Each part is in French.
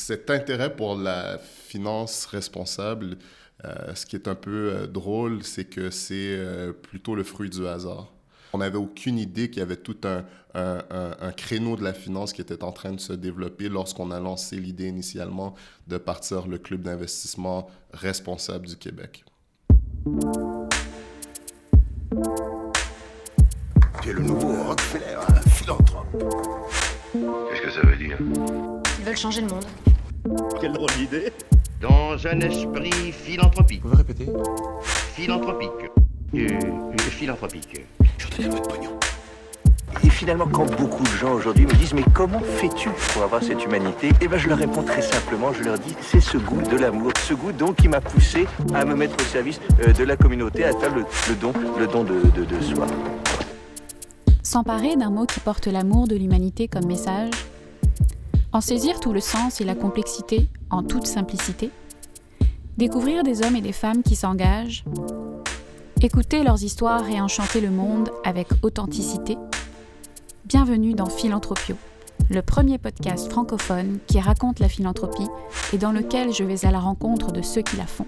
Cet intérêt pour la finance responsable, ce qui est un peu drôle, c'est que c'est plutôt le fruit du hasard. On n'avait aucune idée qu'il y avait tout un créneau de la finance qui était en train de se développer lorsqu'on a lancé l'idée initialement de partir le Club d'investissement responsable du Québec. Tu es le nouveau Rockefeller, un philanthrope. Qu'est-ce que ça veut dire? Ils veulent changer le monde. Quelle drôle d'idée. Dans un esprit philanthropique. Vous pouvez répéter? Philanthropique. Philanthropique. Je vous donne votre pognon. Et finalement, quand beaucoup de gens aujourd'hui me disent « Mais comment fais-tu pour avoir cette humanité ?» Eh bien, je leur réponds très simplement, je leur dis « C'est ce goût de l'amour, ce goût donc qui m'a poussé à me mettre au service de la communauté, à faire le don de soi. » S'emparer d'un mot qui porte l'amour de l'humanité comme message, en saisir tout le sens et la complexité en toute simplicité, découvrir des hommes et des femmes qui s'engagent, écouter leurs histoires et enchanter le monde avec authenticité. Bienvenue dans Philanthropio, le premier podcast francophone qui raconte la philanthropie et dans lequel je vais à la rencontre de ceux qui la font.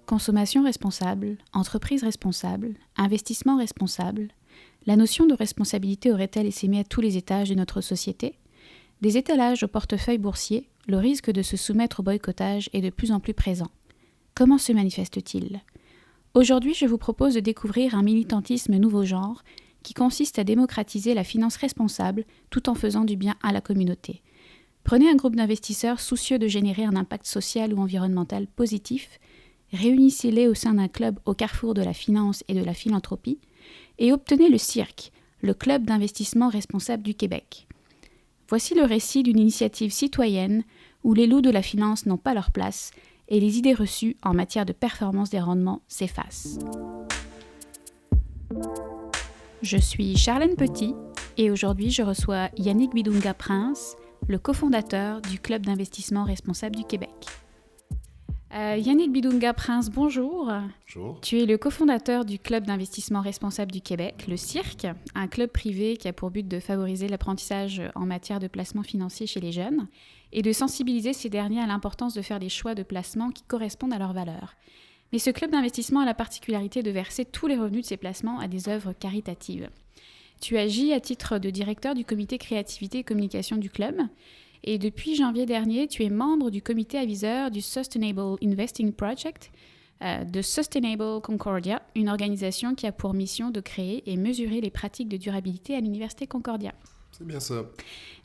Consommation responsable, entreprise responsable, investissement responsable, la notion de responsabilité aurait-elle essaimé à tous les étages de notre société ? Des étalages au portefeuille boursier, le risque de se soumettre au boycottage est de plus en plus présent. Comment se manifeste-t-il ? Aujourd'hui, je vous propose de découvrir un militantisme nouveau genre qui consiste à démocratiser la finance responsable tout en faisant du bien à la communauté. Prenez un groupe d'investisseurs soucieux de générer un impact social ou environnemental positif, réunissez-les au sein d'un club au carrefour de la finance et de la philanthropie et obtenez le CIRC, le Club d'investissement responsable du Québec. Voici le récit d'une initiative citoyenne où les loups de la finance n'ont pas leur place et les idées reçues en matière de performance des rendements s'effacent. Je suis Charlène Petit et aujourd'hui je reçois Yannick Bidunga-Prince, le cofondateur du Club d'investissement responsable du Québec. Yannick Bidunga-Prince, bonjour. Bonjour. Tu es le cofondateur du Club d'investissement responsable du Québec, le CIRC, un club privé qui a pour but de favoriser l'apprentissage en matière de placement financier chez les jeunes et de sensibiliser ces derniers à l'importance de faire des choix de placement qui correspondent à leurs valeurs. Mais ce club d'investissement a la particularité de verser tous les revenus de ses placements à des œuvres caritatives. Tu agis à titre de directeur du comité créativité et communication du club. Et depuis janvier dernier, tu es membre du comité aviseur du Sustainable Investing Project de Sustainable Concordia, une organisation qui a pour mission de créer et mesurer les pratiques de durabilité à l'Université Concordia. C'est bien ça.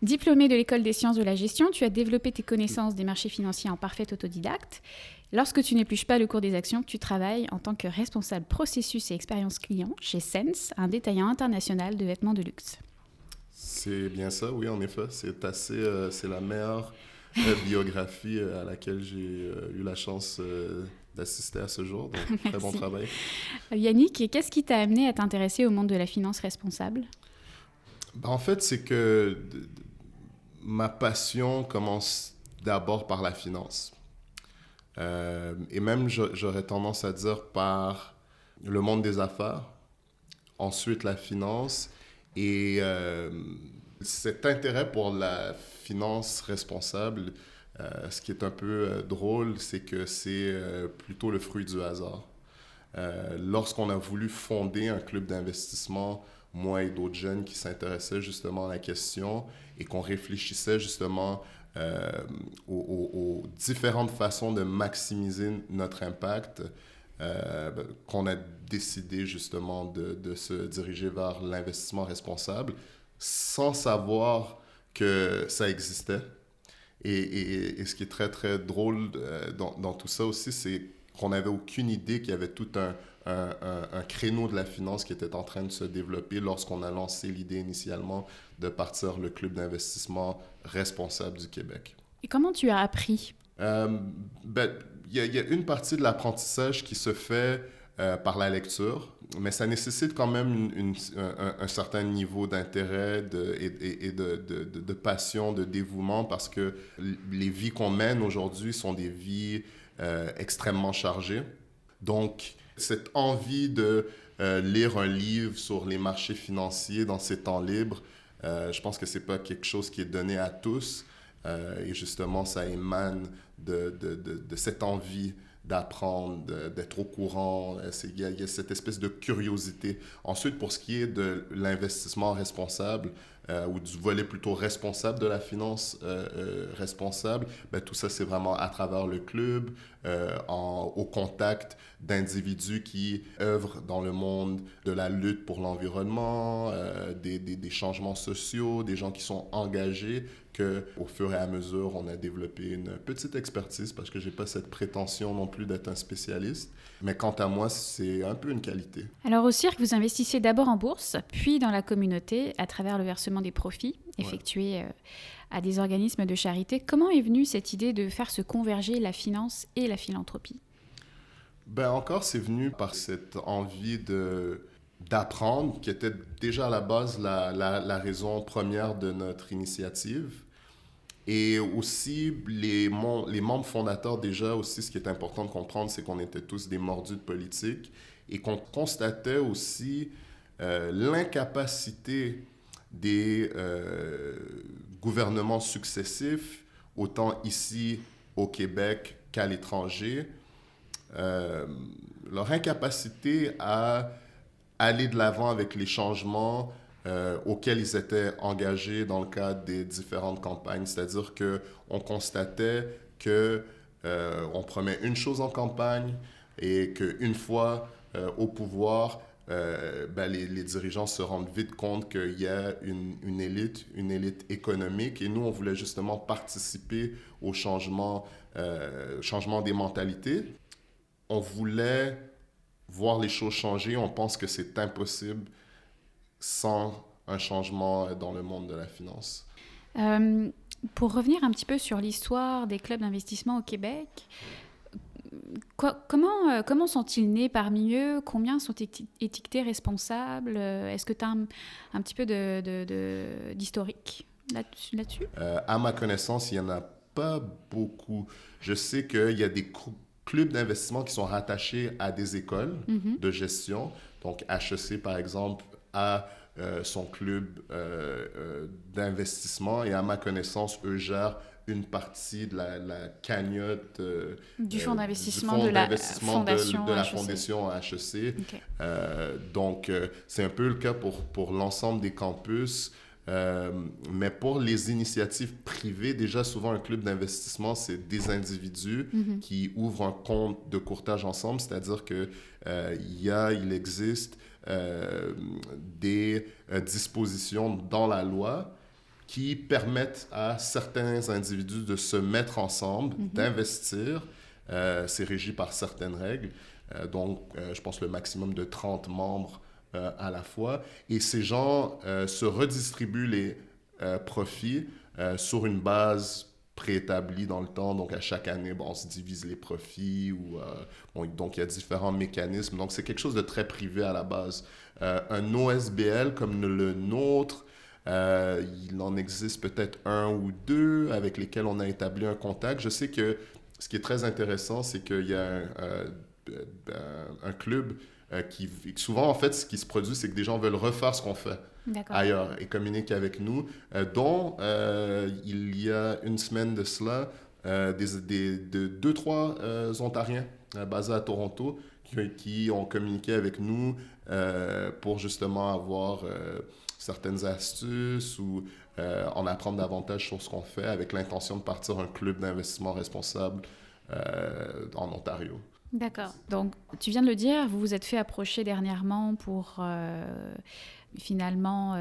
Diplômé de l'École des sciences de la gestion, tu as développé tes connaissances des marchés financiers en parfait autodidacte. Lorsque tu n'épluches pas le cours des actions, tu travailles en tant que responsable processus et expérience client chez Sense, un détaillant international de vêtements de luxe. C'est bien ça, oui, en effet. C'est la meilleure biographie à laquelle j'ai eu la chance d'assister à ce jour. Donc, très bon travail. Yannick, qu'est-ce qui t'a amené à t'intéresser au monde de la finance responsable ? En fait, c'est que ma passion commence d'abord par la finance. Et même, j'aurais tendance à dire par le monde des affaires, ensuite la finance. Et cet intérêt pour la finance responsable, ce qui est un peu drôle, c'est que c'est plutôt le fruit du hasard. Lorsqu'on a voulu fonder un club d'investissement, moi et d'autres jeunes qui s'intéressaient justement à la question et qu'on réfléchissait justement aux différentes façons de maximiser notre impact, qu'on a décidé justement de se diriger vers l'investissement responsable sans savoir que ça existait. Et ce qui est très, très drôle dans tout ça aussi, c'est qu'on n'avait aucune idée qu'il y avait tout un créneau de la finance qui était en train de se développer lorsqu'on a lancé l'idée initialement de partir le Club d'investissement responsable du Québec. Et comment tu as appris ? Il y a une partie de l'apprentissage qui se fait par la lecture, mais ça nécessite quand même un certain niveau d'intérêt et de passion, de dévouement, parce que les vies qu'on mène aujourd'hui sont des vies extrêmement chargées. Donc, cette envie de lire un livre sur les marchés financiers dans ses temps libres. Je pense que ce n'est pas quelque chose qui est donné à tous. Et justement, ça émane de cette envie d'apprendre, d'être au courant. Il y a cette espèce de curiosité. Ensuite, pour ce qui est de l'investissement responsable, ou du volet plutôt responsable de la finance responsable, ben, tout ça, c'est vraiment à travers le club, au contact d'individus qui œuvrent dans le monde de la lutte pour l'environnement, des changements sociaux, des gens qui sont engagés, qu'au fur et à mesure, on a développé une petite expertise, parce que je n'ai pas cette prétention non plus d'être un spécialiste. Mais quant à moi, c'est un peu une qualité. Alors au cirque, vous investissez d'abord en bourse, puis dans la communauté, à travers le versement des profits effectués à des organismes de charité. Comment est venue cette idée de faire se converger la finance et la philanthropie? Ben encore, c'est venu par cette envie d'apprendre, qui était déjà à la base la raison première de notre initiative. Et aussi, les membres fondateurs, déjà, aussi, ce qui est important de comprendre, c'est qu'on était tous des mordus de politique et qu'on constatait aussi l'incapacité des gouvernements successifs, autant ici au Québec qu'à l'étranger, leur incapacité à aller de l'avant avec les changements auxquels ils étaient engagés dans le cadre des différentes campagnes. C'est-à-dire qu'on constatait qu'on promet une chose en campagne et qu'une fois au pouvoir, les dirigeants se rendent vite compte qu'il y a une élite économique. Et nous, on voulait justement participer au changement des mentalités. On voulait voir les choses changer. On pense que c'est impossible sans un changement dans le monde de la finance. Pour revenir un petit peu sur l'histoire des clubs d'investissement au Québec, comment sont-ils nés parmi eux? Combien sont étiquetés responsables? Est-ce que tu as un petit peu d'historique là-dessus? À ma connaissance, il n'y en a pas beaucoup. Je sais qu'il y a des clubs d'investissement qui sont rattachés à des écoles de gestion. Donc, HEC, par exemple, a son club d'investissement et à ma connaissance, eux gèrent une partie de la cagnotte du fonds d'investissement de la HEC. fondation HEC. Okay. Donc, c'est un peu le cas pour l'ensemble des campus. Mais pour les initiatives privées, déjà souvent un club d'investissement, c'est des individus qui ouvrent un compte de courtage ensemble, c'est-à-dire qu'il existe des dispositions dans la loi qui permettent à certains individus de se mettre ensemble, d'investir. C'est régi par certaines règles. Donc, je pense le maximum de 30 membres à la fois. Et ces gens se redistribuent les profits sur une base préétablie dans le temps. Donc, à chaque année, on se divise les profits. Donc, il y a différents mécanismes. Donc, c'est quelque chose de très privé à la base. Un OSBL comme le nôtre, il en existe peut-être un ou deux avec lesquels on a établi un contact. Je sais que ce qui est très intéressant, c'est qu'il y a un club qui souvent, en fait, ce qui se produit, c'est que des gens veulent refaire ce qu'on fait ailleurs et communiquer avec nous, dont il y a une semaine de cela, 2-3 Ontariens basés à Toronto qui ont communiqué avec nous pour justement avoir certaines astuces ou en apprendre davantage sur ce qu'on fait avec l'intention de partir un club d'investissement responsable en Ontario. D'accord. Donc, tu viens de le dire, vous vous êtes fait approcher dernièrement pour finalement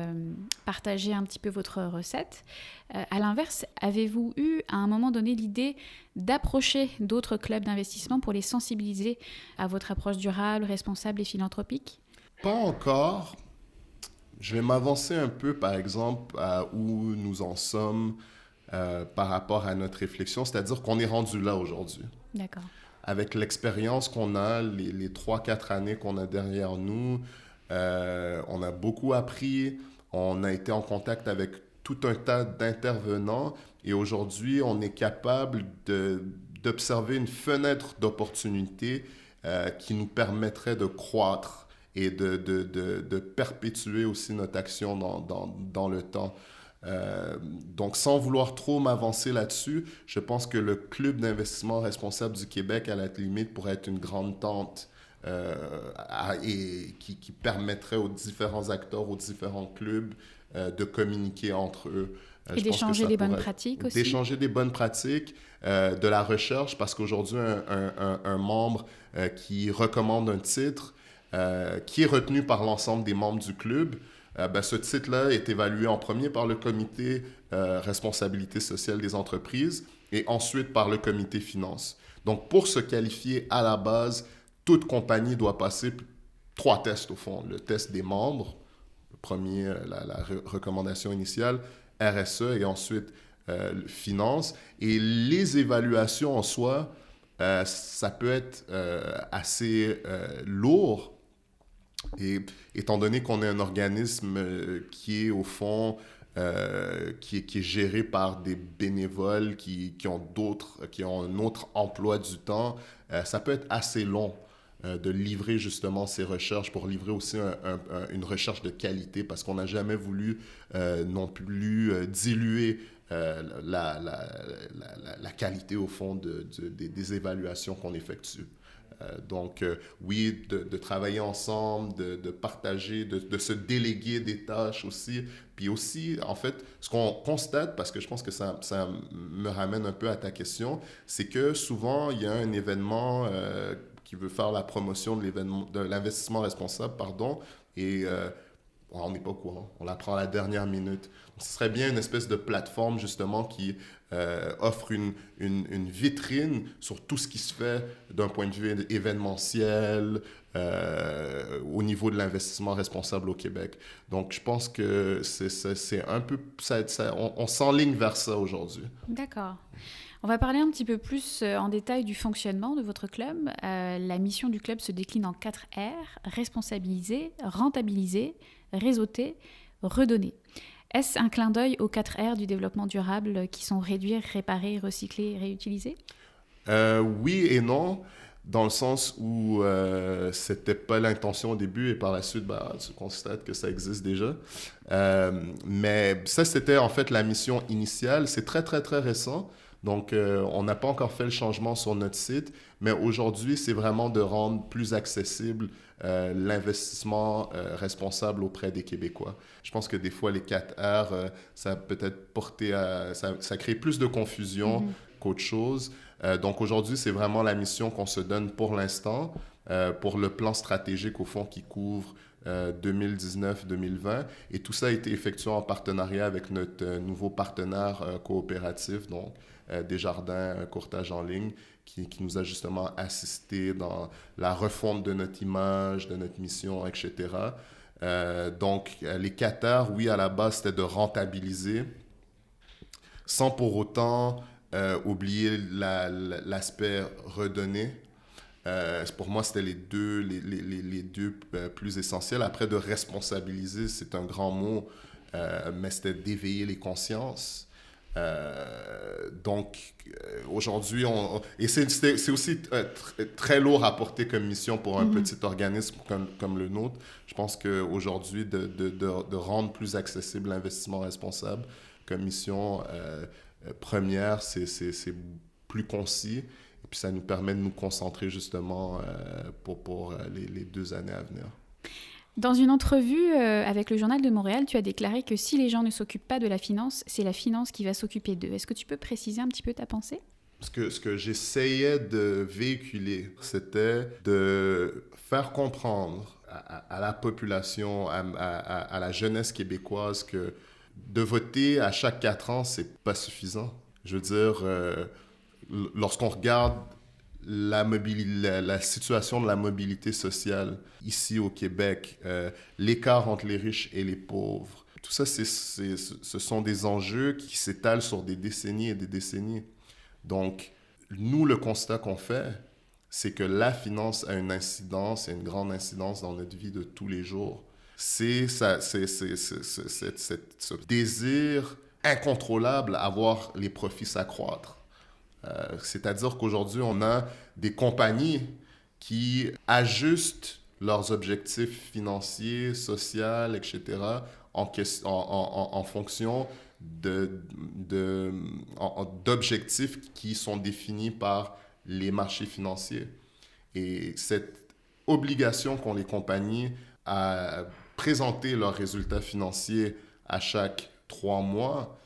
partager un petit peu votre recette. À l'inverse, avez-vous eu à un moment donné l'idée d'approcher d'autres clubs d'investissement pour les sensibiliser à votre approche durable, responsable et philanthropique? Pas encore. Je vais m'avancer un peu, par exemple, à où nous en sommes par rapport à notre réflexion, c'est-à-dire qu'on est rendu là aujourd'hui. D'accord. Avec l'expérience qu'on a, les 3-4 années qu'on a derrière nous, on a beaucoup appris, on a été en contact avec tout un tas d'intervenants et aujourd'hui, on est capable d'observer une fenêtre d'opportunité qui nous permettrait de croître et de perpétuer aussi notre action dans le temps. Donc, sans vouloir trop m'avancer là-dessus, je pense que le Club d'investissement responsable du Québec, à la limite, pourrait être une grande tente et qui permettrait aux différents acteurs, aux différents clubs de communiquer entre eux. Et d'échanger des bonnes pratiques aussi. D'échanger des bonnes pratiques, de la recherche, parce qu'aujourd'hui, un membre qui recommande un titre, qui est retenu par l'ensemble des membres du club, ce titre-là est évalué en premier par le comité responsabilité sociale des entreprises et ensuite par le comité finance. Donc, pour se qualifier à la base, toute compagnie doit passer 3 tests au fond. Le test des membres, le premier, la recommandation initiale, RSE et ensuite finance. Et les évaluations en soi, ça peut être assez lourd. Et étant donné qu'on est un organisme qui est au fond, qui est géré par des bénévoles qui ont un autre emploi du temps, ça peut être assez long de livrer justement ces recherches pour livrer aussi une recherche de qualité parce qu'on n'a jamais voulu non plus diluer la qualité au fond des évaluations qu'on effectue. Donc, oui, de travailler ensemble, de partager, de se déléguer des tâches aussi. Puis aussi, en fait, ce qu'on constate, parce que je pense que ça me ramène un peu à ta question, c'est que souvent, il y a un événement qui veut faire la promotion de l'investissement responsable, et on n'est pas au courant. On l'apprend à la dernière minute. Donc, ce serait bien une espèce de plateforme, justement, qui offre une vitrine sur tout ce qui se fait d'un point de vue événementiel au niveau de l'investissement responsable au Québec. Donc, je pense que c'est un peu... on s'enligne vers ça aujourd'hui. D'accord. On va parler un petit peu plus en détail du fonctionnement de votre club. La mission du club se décline en 4 R: responsabiliser, rentabiliser, réseauter, redonner. Est-ce un clin d'œil aux 4 R du développement durable qui sont réduire, réparer, recycler, réutiliser? Oui et non, dans le sens où c'était pas l'intention au début et par la suite, tu constates que ça existe déjà. Mais ça, c'était en fait la mission initiale. C'est très, très, très récent. Donc, on n'a pas encore fait le changement sur notre site, mais aujourd'hui, c'est vraiment de rendre plus accessible l'investissement responsable auprès des Québécois. Je pense que des fois, les 4 R, ça peut être porté à... Ça crée plus de confusion qu'autre chose. Donc, aujourd'hui, c'est vraiment la mission qu'on se donne pour l'instant, pour le plan stratégique, au fond, qui couvre 2019-2020. Et tout ça a été effectué en partenariat avec notre nouveau partenaire coopératif, donc Desjardins Courtage en ligne, qui nous a justement assisté dans la refonte de notre image, de notre mission, etc. Donc, les 4 R, oui, à la base, c'était de rentabiliser, sans pour autant oublier l'aspect redonner. Pour moi, c'était les deux plus essentiels. Après, de responsabiliser, c'est un grand mot, mais c'était d'éveiller les consciences. Donc, aujourd'hui, et c'est aussi très lourd à porter comme mission pour un petit organisme comme le nôtre. Je pense qu'aujourd'hui, de rendre plus accessible l'investissement responsable comme mission première, c'est plus concis. Et puis, ça nous permet de nous concentrer justement pour les 2 années à venir. Dans une entrevue avec le Journal de Montréal, tu as déclaré que si les gens ne s'occupent pas de la finance, c'est la finance qui va s'occuper d'eux. Est-ce que tu peux préciser un petit peu ta pensée? Ce que j'essayais de véhiculer, c'était de faire comprendre à la population, à la jeunesse québécoise que de voter à chaque 4 ans, c'est pas suffisant. Je veux dire, lorsqu'on regarde la situation de la mobilité sociale ici au Québec, l'écart entre les riches et les pauvres, tout ça, ce sont des enjeux qui s'étalent sur des décennies et des décennies. Donc, nous, le constat qu'on fait, c'est que la finance a une incidence, et une grande incidence dans notre vie de tous les jours. C'est ce désir incontrôlable à voir les profits s'accroître. C'est-à-dire qu'aujourd'hui, on a des compagnies qui ajustent leurs objectifs financiers, sociaux, etc., en fonction d'objectifs qui sont définis par les marchés financiers. Et cette obligation qu'ont les compagnies à présenter leurs résultats financiers à chaque 3 mois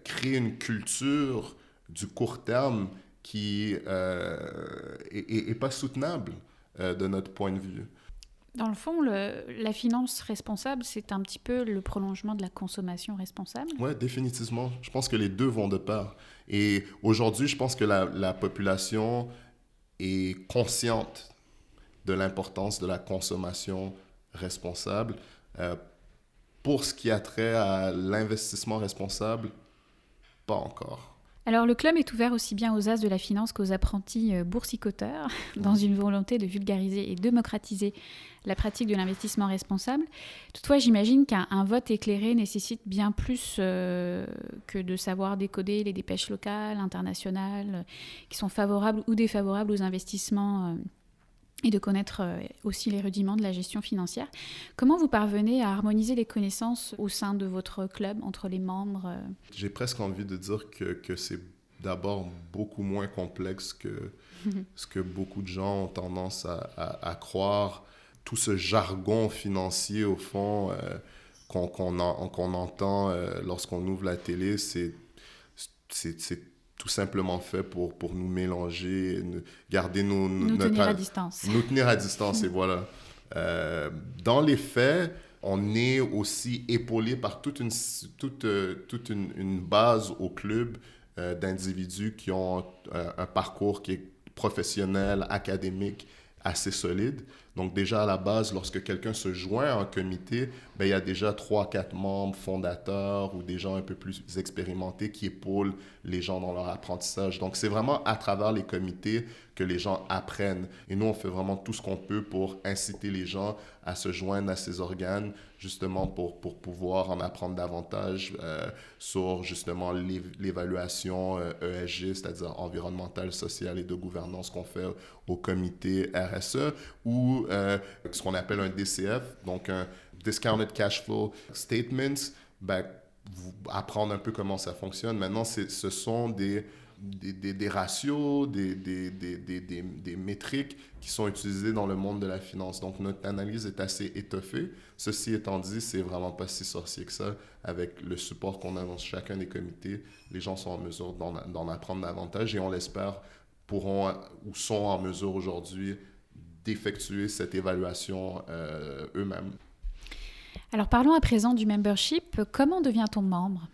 crée une culture du court terme qui est pas soutenable de notre point de vue. Dans le fond, la finance responsable, c'est un petit peu le prolongement de la consommation responsable. Oui, définitivement. Je pense que les deux vont de pair. Et aujourd'hui, je pense que la population est consciente de l'importance de la consommation responsable. Pour ce qui a trait à l'investissement responsable, pas encore. Alors, le club est ouvert aussi bien aux as de la finance qu'aux apprentis boursicoteurs, dans une volonté de vulgariser et démocratiser la pratique de l'investissement responsable. Toutefois, j'imagine qu'un vote éclairé nécessite bien plus que de savoir décoder les dépêches locales, internationales, qui sont favorables ou défavorables aux investissements et de connaître aussi les rudiments de la gestion financière. Comment vous parvenez à harmoniser les connaissances au sein de votre club, entre les membres J'ai presque envie de dire que c'est d'abord beaucoup moins complexe que ce que beaucoup de gens ont tendance à croire. Tout ce jargon financier, au fond, qu'on entend lorsqu'on ouvre la télé, c'est tout simplement fait pour nous mélanger, garder nous tenir à distance. Nous tenir à distance, et voilà. Dans les faits, on est aussi épaulé par toute une base au club d'individus qui ont un parcours qui est professionnel, académique, assez solide. Donc déjà à la base, lorsque quelqu'un se joint à un comité, ben, il y a déjà 3-4 membres fondateurs ou des gens un peu plus expérimentés qui épaulent les gens dans leur apprentissage. Donc c'est vraiment à travers les comités que les gens apprennent. Et nous, on fait vraiment tout ce qu'on peut pour inciter les gens à se joindre à ces organes, justement pour pouvoir en apprendre davantage sur justement l'évaluation ESG, c'est-à-dire environnementale, sociale et de gouvernance qu'on fait au comité RSE, ou ce qu'on appelle un DCF, donc un Discounted Cash Flow Statements, ben, apprendre un peu comment ça fonctionne. Maintenant, ce sont des ratios, des métriques qui sont utilisées dans le monde de la finance. Donc, notre analyse est assez étoffée. Ceci étant dit, c'est vraiment pas si sorcier que ça. Avec le support qu'on a dans chacun des comités, les gens sont en mesure d'en apprendre davantage et on l'espère pourront ou sont en mesure aujourd'hui d'effectuer cette évaluation eux-mêmes. Alors parlons à présent du membership. Comment devient-on membre ?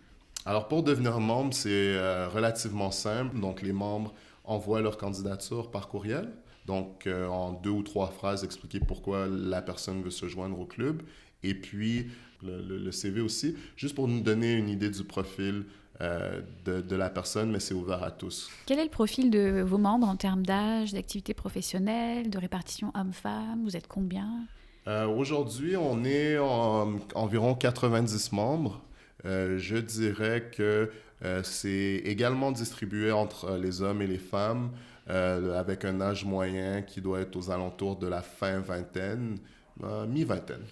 Alors pour devenir membre, c'est relativement simple. Donc les membres envoient leur candidature par courriel. Donc en 2 ou 3 phrases, expliquer pourquoi la personne veut se joindre au club. Et puis le CV aussi, juste pour nous donner une idée du profil de la personne, mais c'est ouvert à tous. Quel est le profil de vos membres en termes d'âge, d'activité professionnelle, de répartition homme-femme ? Vous êtes combien ? Aujourd'hui, on est environ 90 membres. Je dirais que c'est également distribué entre les hommes et les femmes, avec un âge moyen qui doit être aux alentours de la fin vingtaine, mi-vingtaine.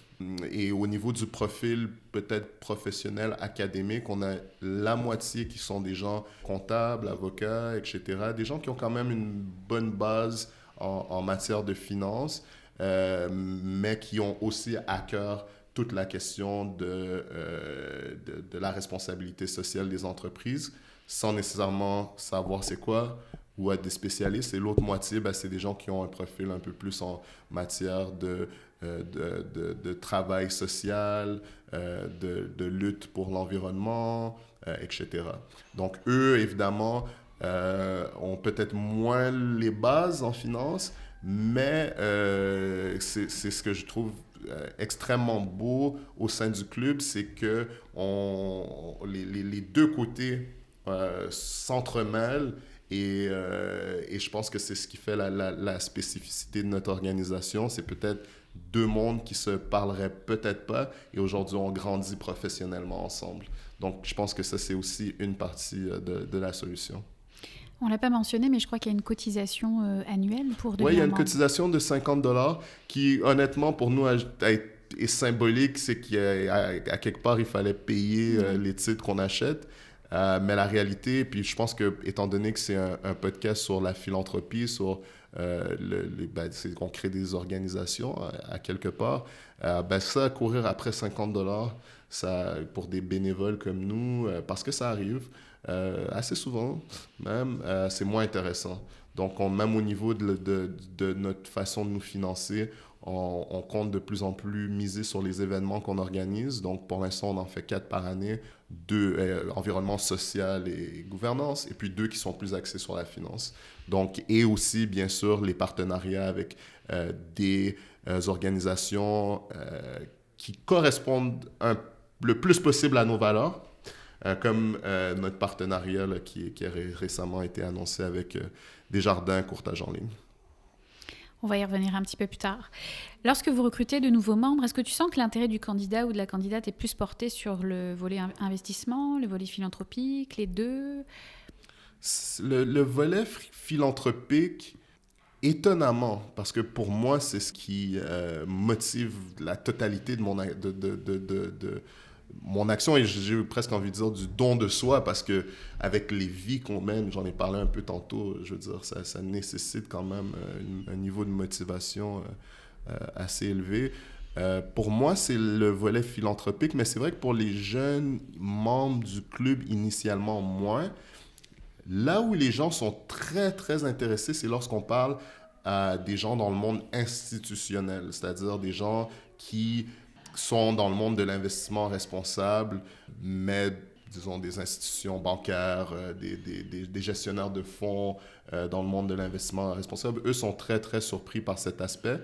Et au niveau du profil peut-être professionnel, académique, on a la moitié qui sont des gens comptables, avocats, etc. Des gens qui ont quand même une bonne base en matière de finance, mais qui ont aussi à cœur toute la question de la responsabilité sociale des entreprises, sans nécessairement savoir c'est quoi, ou être des spécialistes. Et l'autre moitié, ben, c'est des gens qui ont un profil un peu plus en matière de travail social, de lutte pour l'environnement, etc. Donc, eux, évidemment, ont peut-être moins les bases en finance, mais c'est ce que je trouve extrêmement beau au sein du club, c'est que les deux côtés s'entremêlent et je pense que c'est ce qui fait la spécificité de notre organisation. C'est peut-être 2 mondes qui se parleraient peut-être pas et aujourd'hui on grandit professionnellement ensemble. Donc je pense que ça c'est aussi une partie de la solution. On ne l'a pas mentionné, mais je crois qu'il y a une cotisation annuelle pour devenir Oui, il y a une membre. cotisation de $50 qui, honnêtement, pour nous, est symbolique. C'est qu'à quelque part, il fallait payer les titres qu'on achète. Mais la réalité, puis je pense que, étant donné que c'est un podcast sur la philanthropie, sur c'est qu'on crée des organisations à quelque part, ça, courir après $50, ça, pour des bénévoles comme nous, parce que ça arrive assez souvent, même, c'est moins intéressant. Donc, même au niveau de notre façon de nous financer, on compte de plus en plus miser sur les événements qu'on organise. Donc, pour l'instant, on en fait 4 par année, 2 environnement social et gouvernance, et puis 2 qui sont plus axés sur la finance. Donc, et aussi, bien sûr, les partenariats avec des organisations qui correspondent le plus possible à nos valeurs, comme notre partenariat là, qui a récemment été annoncé avec Desjardins Courtage en ligne. On va y revenir un petit peu plus tard. Lorsque vous recrutez de nouveaux membres, est-ce que tu sens que l'intérêt du candidat ou de la candidate est plus porté sur le volet investissement, le volet philanthropique, les deux? Le volet philanthropique, étonnamment, parce que pour moi, c'est ce qui motive la totalité de mon action, et j'ai presque envie de dire du don de soi, parce que avec les vies qu'on mène, j'en ai parlé un peu tantôt, je veux dire, ça nécessite quand même un niveau de motivation assez élevé. Pour moi, c'est le volet philanthropique, mais c'est vrai que pour les jeunes membres du club, initialement moins. Là où les gens sont très, très intéressés, c'est lorsqu'on parle à des gens dans le monde institutionnel, c'est-à-dire des gens qui sont dans le monde de l'investissement responsable, mais disons des institutions bancaires, des gestionnaires de fonds dans le monde de l'investissement responsable. Eux sont très, très surpris par cet aspect.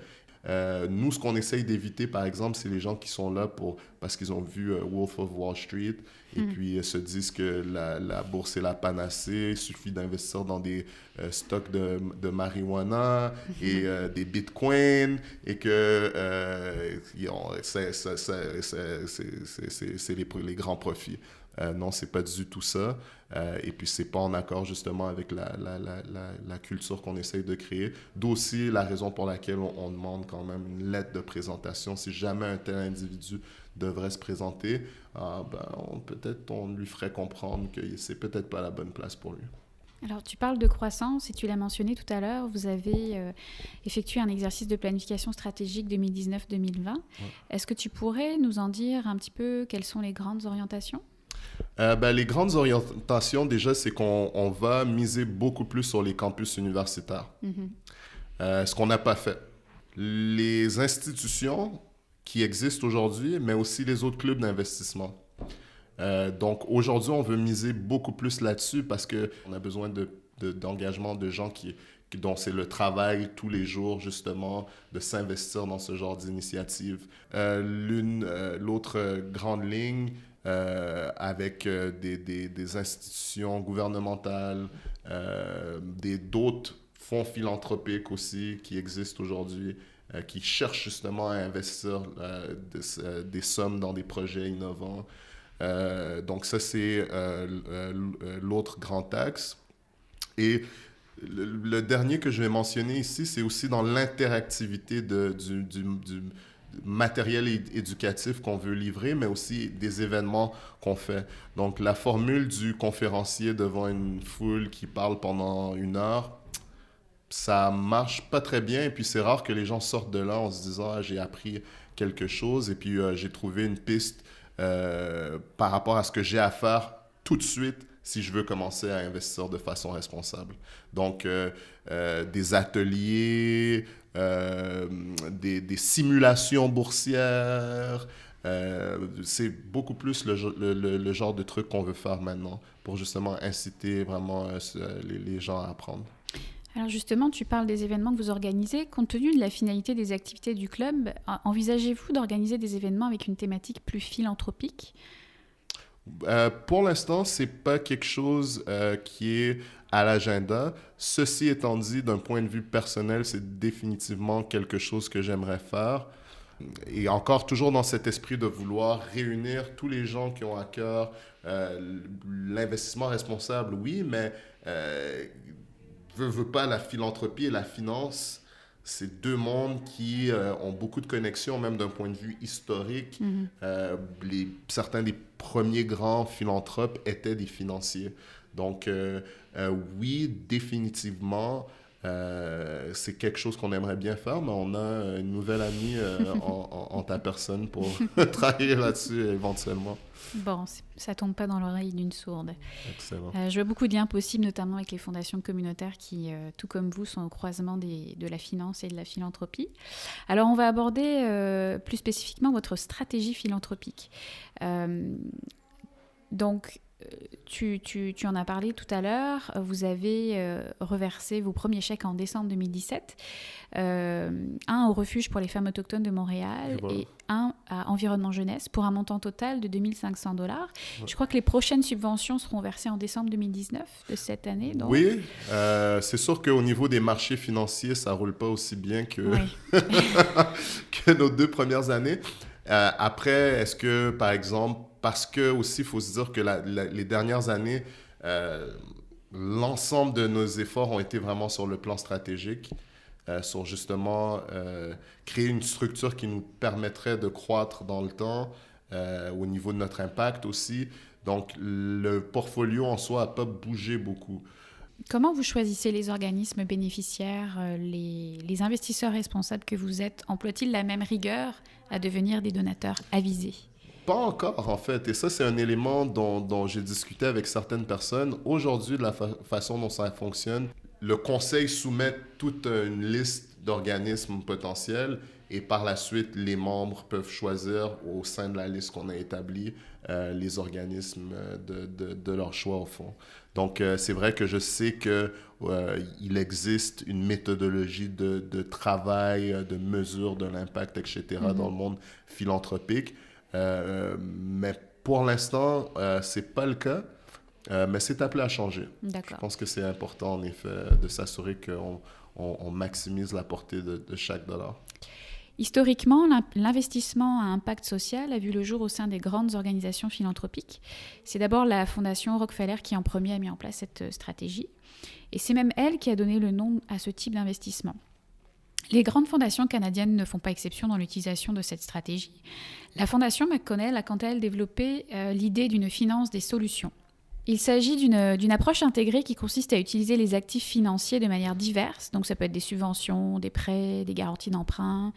Nous, ce qu'on essaye d'éviter, par exemple, c'est les gens qui sont là parce qu'ils ont vu Wolf of Wall Street et puis se disent que la bourse est la panacée, il suffit d'investir dans des stocks de marijuana et des bitcoins et que c'est les grands profits. Non, c'est pas du tout ça. Et puis, c'est pas en accord justement avec la culture qu'on essaye de créer. D'où aussi la raison pour laquelle on demande quand même une lettre de présentation. Si jamais un tel individu devrait se présenter, peut-être on lui ferait comprendre que c'est peut-être pas la bonne place pour lui. Alors, tu parles de croissance et tu l'as mentionné tout à l'heure, vous avez effectué un exercice de planification stratégique 2019-2020. Ouais. Est-ce que tu pourrais nous en dire un petit peu quelles sont les grandes orientations? Les grandes orientations, déjà, c'est qu'on va miser beaucoup plus sur les campus universitaires. Ce qu'on n'a pas fait. Les institutions qui existent aujourd'hui, mais aussi les autres clubs d'investissement. Donc, aujourd'hui, on veut miser beaucoup plus là-dessus parce qu'on a besoin d'engagement de gens dont c'est le travail tous les jours, justement, de s'investir dans ce genre d'initiative. L'autre grande ligne, avec des institutions gouvernementales, d'autres fonds philanthropiques aussi qui existent aujourd'hui, qui cherchent justement à investir des sommes dans des projets innovants. Donc ça, c'est l'autre grand axe. Et le dernier que je vais mentionner ici, c'est aussi dans l'interactivité du matériel éducatif qu'on veut livrer, mais aussi des événements qu'on fait. Donc, la formule du conférencier devant une foule qui parle pendant 1 heure, ça marche pas très bien. Et puis, c'est rare que les gens sortent de là en se disant « Ah, j'ai appris quelque chose et puis j'ai trouvé une piste par rapport à ce que j'ai à faire tout de suite si je veux commencer à investir de façon responsable. » Donc, des ateliers, des simulations boursières, c'est beaucoup plus le genre de truc qu'on veut faire maintenant pour justement inciter vraiment les gens à apprendre. Alors justement, tu parles des événements que vous organisez. Compte tenu de la finalité des activités du club, envisagez-vous d'organiser des événements avec une thématique plus philanthropique? Pour l'instant, c'est pas quelque chose qui est à l'agenda. Ceci étant dit, d'un point de vue personnel, c'est définitivement quelque chose que j'aimerais faire. Et encore toujours dans cet esprit de vouloir réunir tous les gens qui ont à cœur l'investissement responsable, oui, mais veut pas la philanthropie et la finance, c'est deux mondes qui ont beaucoup de connexions, même d'un point de vue historique. Certains des premiers grands philanthropes étaient des financiers. Donc, oui, définitivement, c'est quelque chose qu'on aimerait bien faire, mais on a une nouvelle amie en ta personne pour travailler là-dessus éventuellement. Bon, ça tombe pas dans l'oreille d'une sourde. Excellent. Je vois beaucoup de liens possibles, notamment avec les fondations communautaires qui, tout comme vous, sont au croisement de la finance et de la philanthropie. Alors, on va aborder plus spécifiquement votre stratégie philanthropique. Donc, tu en as parlé tout à l'heure. Vous avez reversé vos premiers chèques en décembre 2017. Un au refuge pour les femmes autochtones de Montréal et un à Environnement Jeunesse pour un montant total de 2 500 $. Ouais. Je crois que les prochaines subventions seront versées en décembre 2019 de cette année. Donc. Oui, c'est sûr qu'au niveau des marchés financiers, ça ne roule pas aussi bien que, oui. que nos 2 premières années. Après, est-ce que, par exemple, parce que aussi, il faut se dire que les dernières années, l'ensemble de nos efforts ont été vraiment sur le plan stratégique, sur justement créer une structure qui nous permettrait de croître dans le temps, au niveau de notre impact aussi. Donc, le portfolio en soi n'a pas bougé beaucoup. Comment vous choisissez les organismes bénéficiaires, les investisseurs responsables que vous êtes? Emploient-ils la même rigueur à devenir des donateurs avisés? Pas encore, en fait. Et ça, c'est un élément dont j'ai discuté avec certaines personnes. Aujourd'hui, de la façon dont ça fonctionne, le conseil soumet toute une liste d'organismes potentiels et par la suite, les membres peuvent choisir au sein de la liste qu'on a établie les organismes de leur choix, au fond. Donc, c'est vrai que je sais qu'il existe une méthodologie de travail, de mesure de l'impact, etc. dans le monde philanthropique. Mais pour l'instant, ce n'est pas le cas, mais c'est appelé à changer. D'accord. Je pense que c'est important, en effet, de s'assurer qu'on maximise la portée de chaque dollar. Historiquement, l'investissement à impact social a vu le jour au sein des grandes organisations philanthropiques. C'est d'abord la Fondation Rockefeller qui en premier a mis en place cette stratégie. Et c'est même elle qui a donné le nom à ce type d'investissement. Les grandes fondations canadiennes ne font pas exception dans l'utilisation de cette stratégie. La Fondation McConnell a quant à elle développé l'idée d'une finance des solutions. Il s'agit d'une approche intégrée qui consiste à utiliser les actifs financiers de manière diverse. Donc ça peut être des subventions, des prêts, des garanties d'emprunt,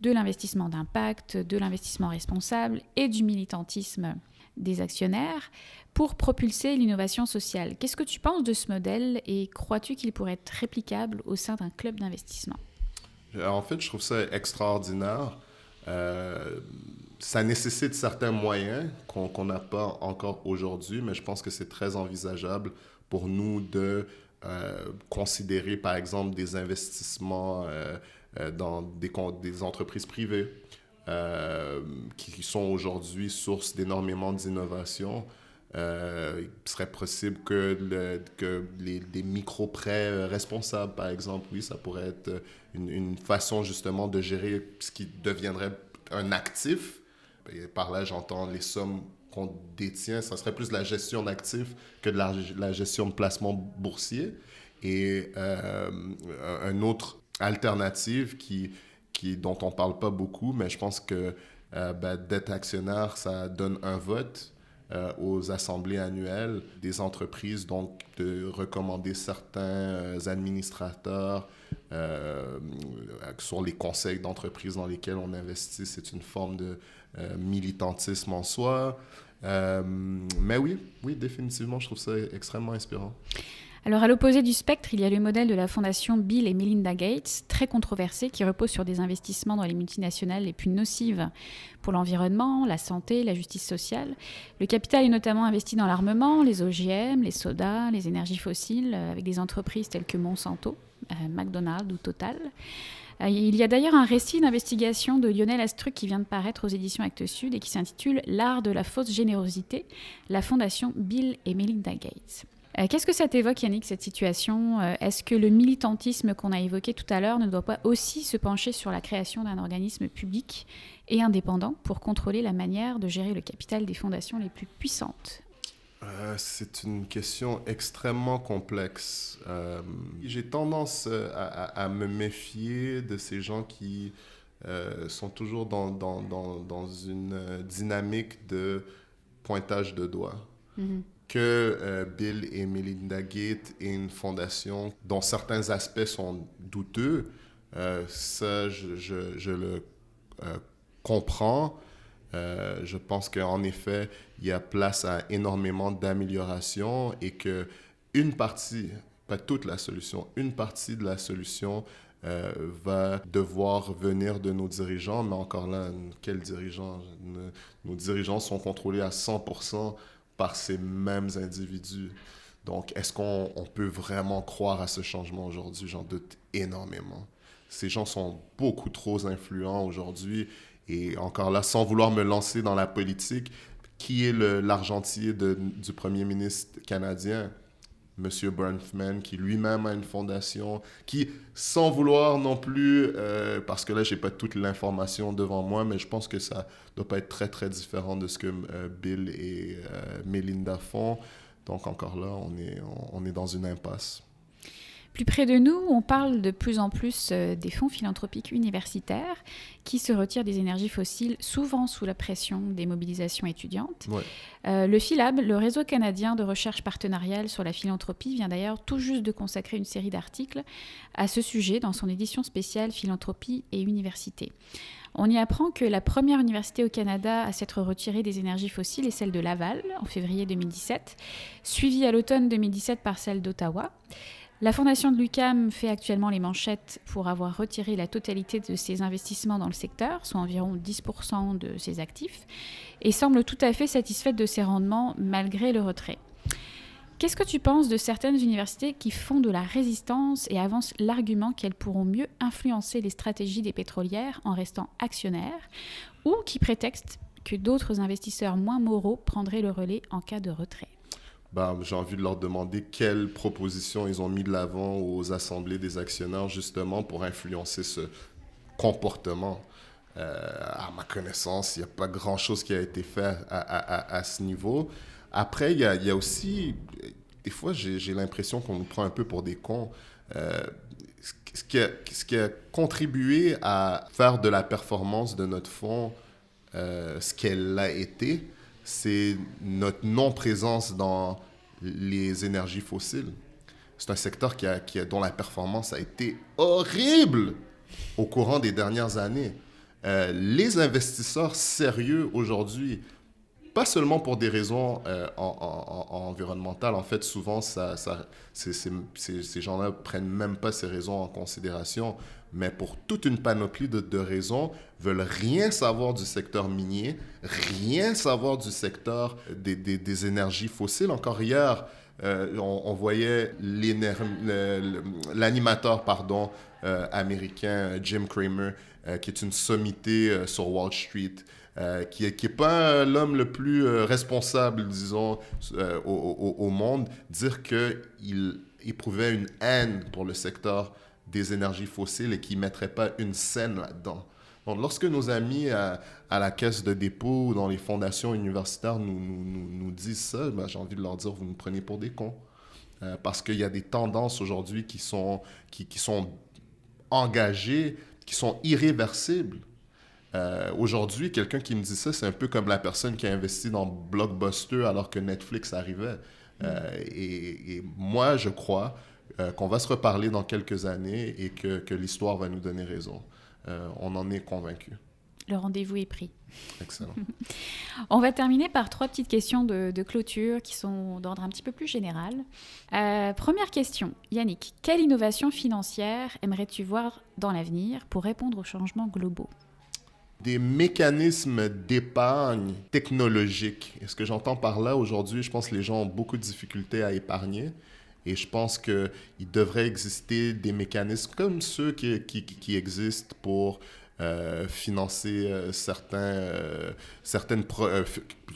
de l'investissement d'impact, de l'investissement responsable et du militantisme des actionnaires pour propulser l'innovation sociale. Qu'est-ce que tu penses de ce modèle et crois-tu qu'il pourrait être réplicable au sein d'un club d'investissement? En fait, je trouve ça extraordinaire. Ça nécessite certains moyens qu'on n'a pas encore aujourd'hui, mais je pense que c'est très envisageable pour nous de considérer, par exemple, des investissements dans des entreprises privées qui sont aujourd'hui source d'énormément d'innovation. Il serait possible que des micro-prêts responsables, par exemple, oui, ça pourrait être une façon justement de gérer ce qui deviendrait un actif. Et par là, j'entends les sommes qu'on détient. Ça serait plus de la gestion d'actifs que de la gestion de placements boursiers. Et une autre alternative dont on ne parle pas beaucoup, mais je pense que d'être actionnaire, ça donne un vote aux assemblées annuelles des entreprises, donc de recommander certains administrateurs sur les conseils d'entreprise dans lesquels on investit. C'est une forme de militantisme en soi. Mais oui, définitivement, je trouve ça extrêmement inspirant. Alors, à l'opposé du spectre, il y a le modèle de la fondation Bill et Melinda Gates, très controversé, qui repose sur des investissements dans les multinationales les plus nocives pour l'environnement, la santé, la justice sociale. Le capital est notamment investi dans l'armement, les OGM, les sodas, les énergies fossiles, avec des entreprises telles que Monsanto, McDonald's ou Total. Il y a d'ailleurs un récit d'investigation de Lionel Astruc qui vient de paraître aux éditions Actes Sud et qui s'intitule « L'art de la fausse générosité, la fondation Bill et Melinda Gates ». Qu'est-ce que ça t'évoque, Yannick, cette situation ? Est-ce que le militantisme qu'on a évoqué tout à l'heure ne doit pas aussi se pencher sur la création d'un organisme public et indépendant pour contrôler la manière de gérer le capital des fondations les plus puissantes ? C'est une question extrêmement complexe. J'ai tendance à me méfier de ces gens qui sont toujours dans une dynamique de pointage de doigts. Mm-hmm. Que Bill et Melinda Gates aient une fondation dont certains aspects sont douteux, ça, je le comprends. Je pense qu'en effet, il y a place à énormément d'améliorations et qu'une partie, pas toute la solution, une partie de la solution va devoir venir de nos dirigeants. Mais encore là, quels dirigeants? Nos dirigeants sont contrôlés à 100% par ces mêmes individus. Donc, est-ce qu'on peut vraiment croire à ce changement aujourd'hui? J'en doute énormément. Ces gens sont beaucoup trop influents aujourd'hui. Et encore là, sans vouloir me lancer dans la politique, qui est l'argentier du premier ministre canadien? M. Bronfman, qui lui-même a une fondation, qui, sans vouloir non plus, parce que là, je n'ai pas toute l'information devant moi, mais je pense que ça ne doit pas être très, très différent de ce que Bill et Melinda font. Donc, encore là, on est dans une impasse. Plus près de nous, on parle de plus en plus des fonds philanthropiques universitaires qui se retirent des énergies fossiles, souvent sous la pression des mobilisations étudiantes. Ouais. Le Philab, le réseau canadien de recherche partenariale sur la philanthropie, vient d'ailleurs tout juste de consacrer une série d'articles à ce sujet dans son édition spéciale Philanthropie et université. On y apprend que la première université au Canada à s'être retirée des énergies fossiles est celle de Laval, en février 2017, suivie à l'automne 2017 par celle d'Ottawa. La fondation de l'UQAM fait actuellement les manchettes pour avoir retiré la totalité de ses investissements dans le secteur, soit environ 10% de ses actifs, et semble tout à fait satisfaite de ses rendements malgré le retrait. Qu'est-ce que tu penses de certaines universités qui font de la résistance et avancent l'argument qu'elles pourront mieux influencer les stratégies des pétrolières en restant actionnaires, ou qui prétextent que d'autres investisseurs moins moraux prendraient le relais en cas de retrait ? J'ai envie de leur demander quelles propositions ils ont mis de l'avant aux assemblées des actionnaires, justement, pour influencer ce comportement. À ma connaissance, il n'y a pas grand-chose qui a été fait à ce niveau. Après, il y a aussi... Des fois, j'ai l'impression qu'on nous prend un peu pour des cons. Ce qui a contribué à faire de la performance de notre fonds ce qu'elle a été, c'est notre non-présence dans les énergies fossiles. C'est un secteur dont la performance a été horrible au courant des dernières années. Les investisseurs sérieux aujourd'hui, pas seulement pour des raisons environnementales, en fait, souvent, ces gens-là ne prennent même pas ces raisons en considération, mais pour toute une panoplie de raisons, veulent rien savoir du secteur minier, rien savoir du secteur des énergies fossiles. Encore hier, on voyait l'animateur américain Jim Cramer, qui est une sommité sur Wall Street, qui n'est pas l'homme le plus responsable, disons, au monde, dire qu'il éprouvait une haine pour le secteur des énergies fossiles et qu'il ne mettrait pas une scène là-dedans. Donc, lorsque nos amis à la caisse de dépôt ou dans les fondations universitaires nous disent ça, j'ai envie de leur dire, vous nous prenez pour des cons. Parce qu'il y a des tendances aujourd'hui qui sont engagées, qui sont irréversibles. Aujourd'hui, quelqu'un qui me dit ça, c'est un peu comme la personne qui a investi dans Blockbuster alors que Netflix arrivait. Et moi, je crois qu'on va se reparler dans quelques années et que l'histoire va nous donner raison. On en est convaincu. Le rendez-vous est pris. Excellent. On va terminer par 3 petites questions de clôture qui sont d'ordre un petit peu plus général. Première question, Yannick. Quelle innovation financière aimerais-tu voir dans l'avenir pour répondre aux changements globaux ? Des mécanismes d'épargne technologiques. Et ce que j'entends par là aujourd'hui, je pense que les gens ont beaucoup de difficultés à épargner. Et je pense qu'il devrait exister des mécanismes comme ceux qui existent pour financer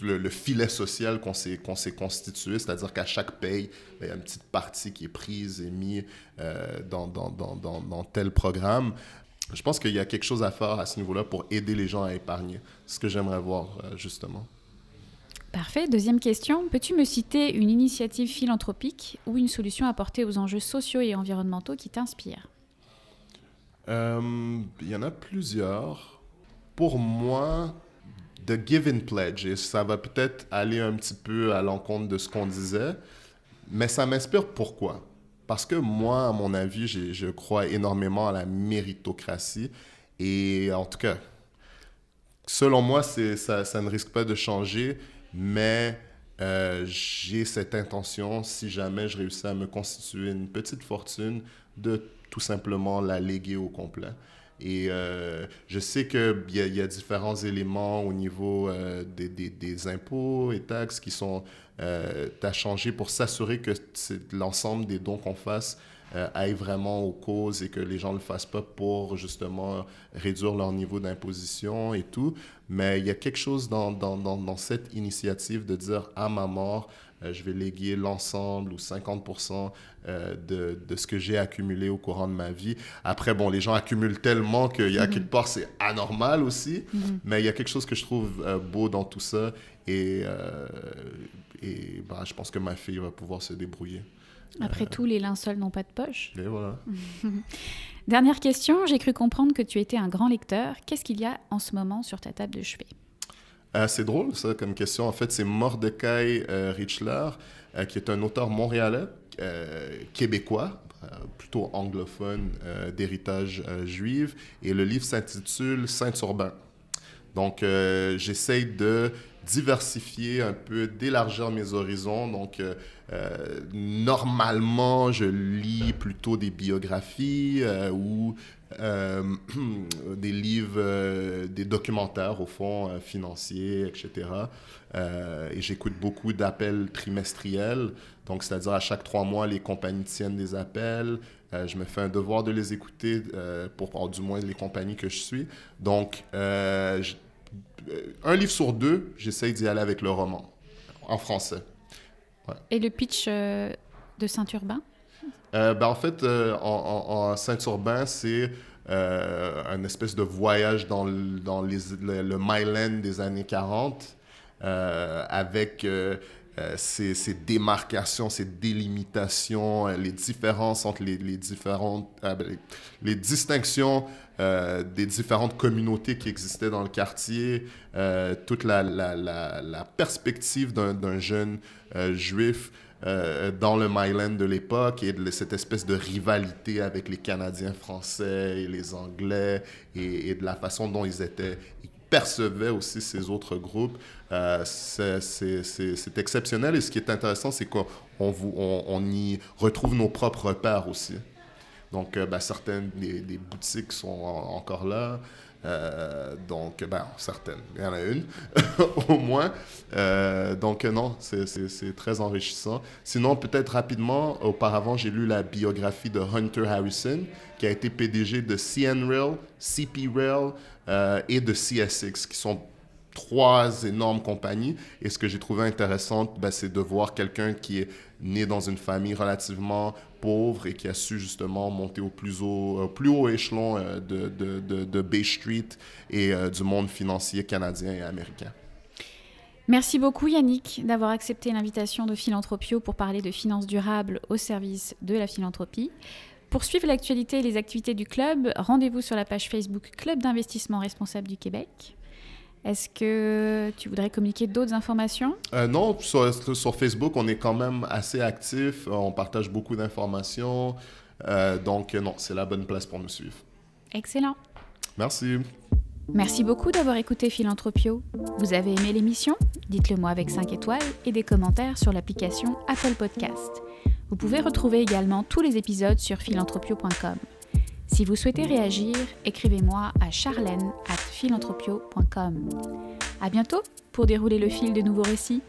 le filet social qu'on s'est constitué, c'est-à-dire qu'à chaque paye, il y a une petite partie qui est prise et mise dans tel programme. Je pense qu'il y a quelque chose à faire à ce niveau-là pour aider les gens à épargner. C'est ce que j'aimerais voir, justement. Parfait. Deuxième question. Peux-tu me citer une initiative philanthropique ou une solution apportée aux enjeux sociaux et environnementaux qui t'inspire? Il y en a plusieurs. Pour moi, The Give and Pledge, et ça va peut-être aller un petit peu à l'encontre de ce qu'on disait, mais ça m'inspire pourquoi? Parce que moi, à mon avis, je crois énormément à la méritocratie. Et en tout cas, selon moi, ça ne risque pas de changer, mais j'ai cette intention, si jamais je réussis à me constituer une petite fortune, de tout simplement la léguer au complet. Et je sais qu'il y a différents éléments au niveau des impôts et taxes qui sont à changer pour s'assurer que l'ensemble des dons qu'on fasse aillent vraiment aux causes et que les gens ne le fassent pas pour justement réduire leur niveau d'imposition et tout. Mais il y a quelque chose dans cette initiative de dire à ma mort, je vais léguer l'ensemble ou 50% de ce que j'ai accumulé au courant de ma vie. Après, bon, les gens accumulent tellement qu'il y a quelque part, c'est anormal aussi, mais il y a quelque chose que je trouve beau dans tout ça et je pense que ma fille va pouvoir se débrouiller. Après tout, les linceuls n'ont pas de poche. Et voilà. Dernière question, j'ai cru comprendre que tu étais un grand lecteur. Qu'est-ce qu'il y a en ce moment sur ta table de chevet? C'est drôle, ça, comme question. En fait, c'est Mordecai Richler, qui est un auteur montréalais, québécois, plutôt anglophone, d'héritage juif. Et le livre s'intitule « Saint-Urbain ». Donc, j'essaye de diversifier un peu, d'élargir mes horizons. Donc, normalement, je lis plutôt des biographies ou des livres, des documentaires, au fond, financiers, etc. Et j'écoute beaucoup d'appels trimestriels. Donc, c'est-à-dire à chaque 3 mois, les compagnies tiennent des appels. Je me fais un devoir de les écouter pour du moins les compagnies que je suis. Donc, un livre sur 2, j'essaye d'y aller avec le roman, en français. Ouais. Et le pitch de Saint-Urbain? En fait, en Saint-Urbain, c'est un espèce de voyage dans le Myland des années 40, avec ces démarcations, ces délimitations, les différences entre les distinctions des différentes communautés qui existaient dans le quartier, toute la perspective d'un jeune juif dans le Myland de l'époque et de cette espèce de rivalité avec les Canadiens français et les Anglais et de la façon dont ils percevaient aussi ces autres groupes. C'est exceptionnel et ce qui est intéressant, c'est qu'on y retrouve nos propres repères aussi. Donc, certaines des boutiques sont encore là. Donc, certaines. Il y en a une, au moins. Donc, non, c'est très enrichissant. Sinon, peut-être rapidement, auparavant, j'ai lu la biographie de Hunter Harrison, qui a été PDG de CN Rail, CP Rail et de CSX, qui sont 3 énormes compagnies. Et ce que j'ai trouvé intéressant, c'est de voir quelqu'un qui est né dans une famille relativement pauvre et qui a su justement monter au plus haut échelon de Bay Street et du monde financier canadien et américain. Merci beaucoup Yannick d'avoir accepté l'invitation de Philanthropio pour parler de finances durables au service de la philanthropie. Pour suivre l'actualité et les activités du club, rendez-vous sur la page Facebook Club d'investissement responsable du Québec. Est-ce que tu voudrais communiquer d'autres informations? Non, sur Facebook, on est quand même assez actif. On partage beaucoup d'informations. Donc, non, c'est la bonne place pour nous suivre. Excellent. Merci. Merci beaucoup d'avoir écouté Philanthropio. Vous avez aimé l'émission? Dites-le moi avec 5 étoiles et des commentaires sur l'application Apple Podcast. Vous pouvez retrouver également tous les épisodes sur philanthropio.com. Si vous souhaitez réagir, écrivez-moi à charlène@philanthropio.com. À bientôt pour dérouler le fil de nouveaux récits.